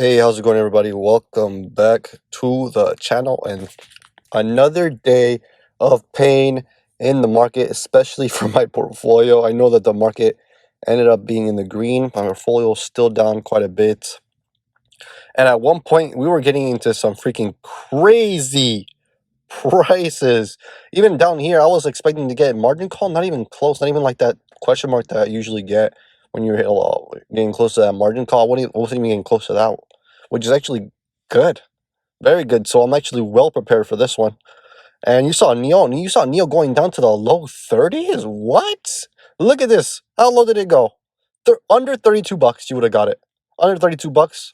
Hey, how's it going, everybody? Welcome back to the channel and another day of pain in the market, especially for my portfolio. I know that the market ended up being in the green. My portfolio is still down quite a bit. And at one point, we were getting into some freaking crazy prices. Even down here, I was expecting to get margin call, not even close, not even like that question mark that I usually get when you're getting close to that margin call. I wasn't even getting close to that, which is actually good. Very good. So I'm actually well prepared for this one. And you saw Neo going down to the low 30s? What? Look at this. How low did it go? Under 32 bucks, you would have got it. Under 32 bucks,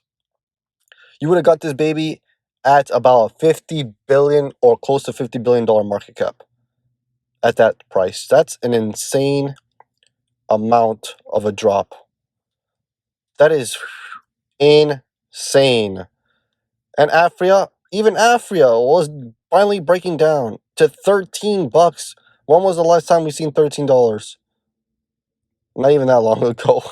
you would have got this baby at about 50 billion or close to $50 billion market cap at that price. That's an insane amount of a drop. That is insane. And even Afria was finally breaking down to 13 bucks. When was the last time we seen $13? Not even that long ago.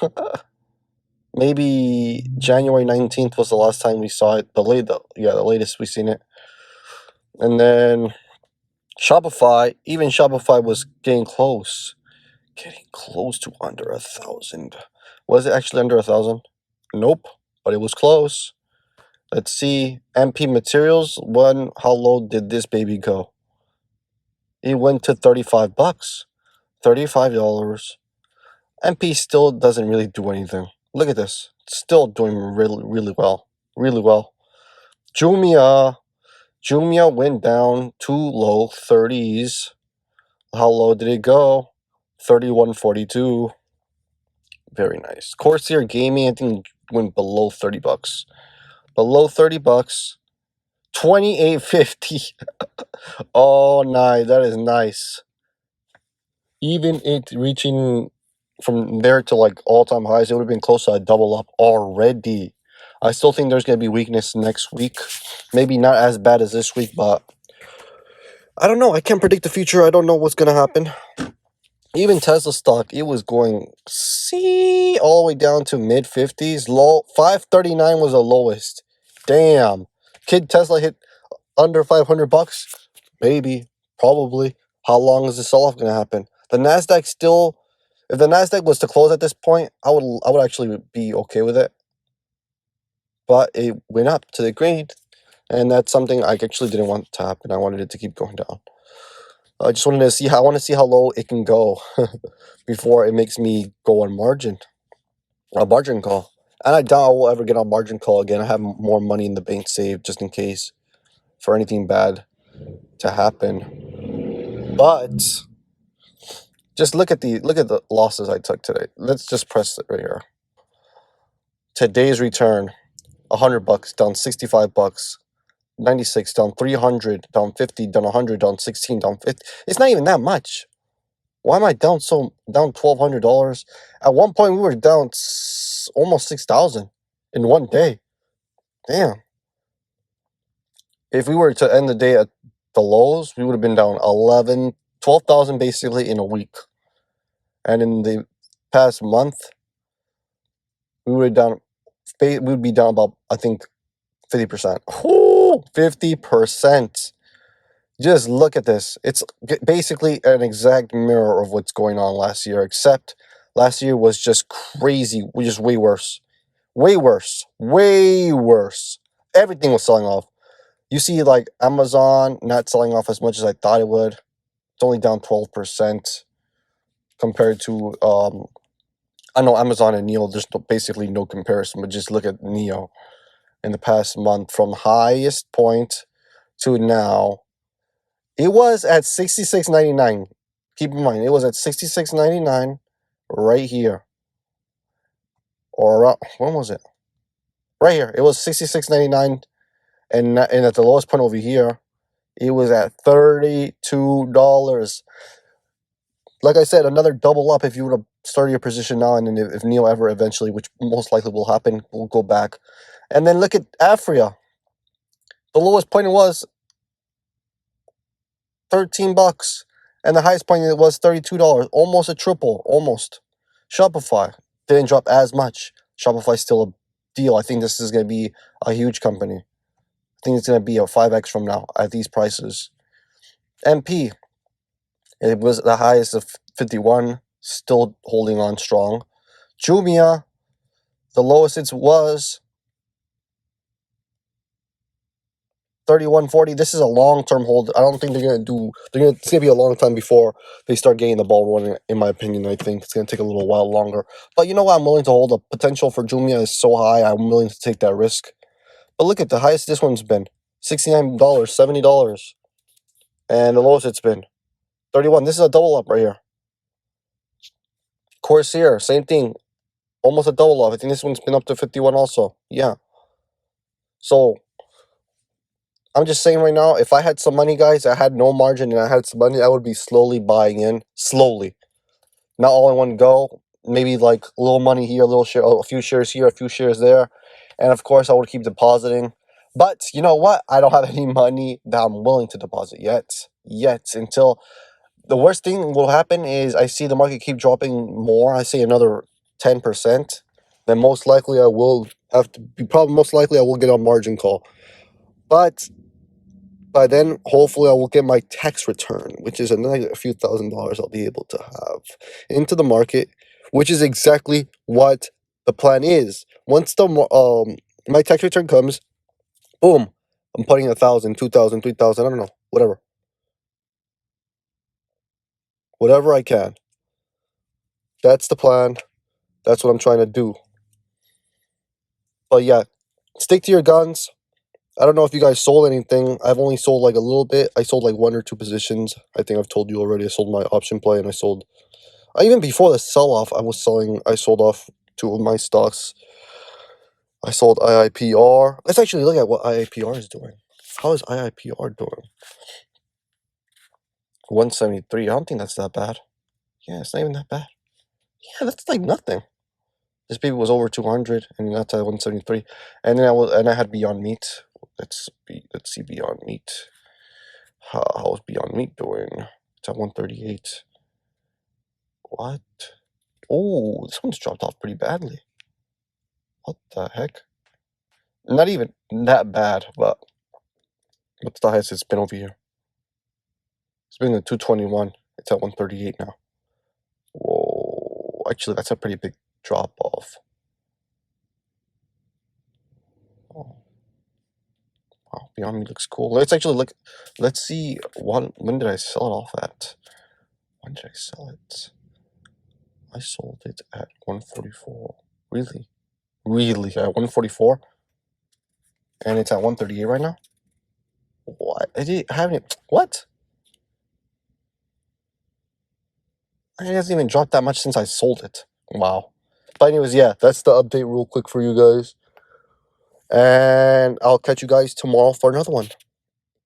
Maybe January 19th was the last time we saw it. The latest we seen it. And then even Shopify was getting close to under 1,000. Was it actually under 1,000? Nope, but it was close. Let's see. MP Materials, how low did this baby go? It went to 35 bucks. $35. MP still doesn't really do anything. Look at this. It's still doing really, really well. Really well. Jumia went down to low 30s. How low did it go? 31.42. Very nice. Corsair Gaming, I think, went below 30 bucks. Below 30 bucks. 28.50. Oh, nice. That is nice. Even it reaching from there to like all-time highs, it would have been close to a double up already. I still think there's going to be weakness next week. Maybe not as bad as this week, but I don't know. I can't predict the future. I don't know what's going to happen. Even Tesla stock, it was going all the way down to mid 50s. Low 539 was the lowest. Damn. Kid Tesla hit under 500 bucks? Maybe, probably. How long is the sell-off going to happen? The Nasdaq still, if the Nasdaq was to close at this point, I would actually be okay with it. But it went up to the green, and that's something I actually didn't want to happen. I wanted it to keep going down. I just wanted to see I want to see how low it can go before it makes me go on a margin call. And I doubt I will ever get on margin call again. I have more money in the bank saved just in case for anything bad to happen. But just look at the losses I took today. Let's just press it right here. Today's return, 100 bucks down 65 bucks. 96 down 300 down 50 down 100 down 16 down 50. It's not even that much. Why am I down $1,200? At one point we were down almost 6,000 in one day. Damn. If we were to end the day at the lows, we would have been down 12,000 basically in a week. And in the past month, we would be down about, I think, 50%. Ooh, 50%. Just look at this. It's basically an exact mirror of what's going on last year, except last year was just crazy, just way worse. Way worse. Way worse. Everything was selling off. You see, like, Amazon not selling off as much as I thought it would. It's only down 12% compared to, I know Amazon and Neo, there's basically no comparison, but just look at Neo in the past month from highest point to now. It was at $66.99. Keep in mind, it was at $66.99 right here. Or when was it? Right here. It was $66.99, and at the lowest point over here, it was at $32. Like I said, another double up if you would have started your position now, and then if Neo ever eventually, which most likely will happen, will go back. And then look at Afria. The lowest point it was 13 bucks, and the highest point it was $32, almost a triple, almost. Shopify didn't drop as much. Shopify still deal. I think this is going to be a huge company. I think it's going to be a 5x from now at these prices. MP, it was the highest of 51, still holding on strong. Jumia, the lowest it was 31.40. This is a long-term hold. I don't think they're gonna do. It's gonna be a long time before they start getting the ball rolling. In my opinion, I think it's gonna take a little while longer. But you know what? I'm willing to hold. The potential for Jumia is so high. I'm willing to take that risk. But look at the highest this one's been: $69, $70, and the lowest it's been 31. This is a double up right here. Corsair, same thing, almost a double up. I think this one's been up to 51 also. Yeah. So I'm just saying right now, if I had some money, guys, I had no margin and I had some money, I would be slowly buying in, slowly, not all in one go. Maybe like a little money here, a little share, a few shares here, a few shares there, and of course I would keep depositing. But you know what? I don't have any money that I'm willing to deposit yet until the worst thing will happen is I see the market keep dropping more. I see another 10%. Then most likely I will have to be probably most likely I will get a margin call, but by then, hopefully, I will get my tax return, which is another a few $1,000s I'll be able to have into the market, which is exactly what the plan is. Once the my tax return comes, boom, I'm putting 1,000, 2,000, 3,000, I don't know, whatever I can. That's the plan. That's what I'm trying to do. But yeah, stick to your guns. I don't know if you guys sold anything. I've only sold like a little bit. I sold like 1 or 2 positions. I think I've told you already. I sold my option play and I sold. Even before the sell-off, I sold off 2 of my stocks. I sold IIPR. Let's actually look at what IIPR is doing. How is IIPR doing? 173. I don't think that's that bad. Yeah, it's not even that bad. Yeah, that's like nothing. This baby was over 200, and that's at 173. And then I had Beyond Meat. Let's see Beyond Meat. How's Beyond Meat doing? It's at 138. What? Oh, this one's dropped off pretty badly. What the heck? Not even that bad, but what's the highest it's been over here? It's been at 221. It's at 138 now. Whoa. Actually, that's a pretty big drop off. Oh. Wow, Beyond Me looks cool. Let's actually look. Let's see when did I sell it off at? When did I sell it? I sold it at 144. Really? Really? At 144? And it's at 138 right now? What? I haven't. What? It hasn't even dropped that much since I sold it. Wow. But anyways, yeah, that's the update real quick for you guys. And I'll catch you guys tomorrow for another one.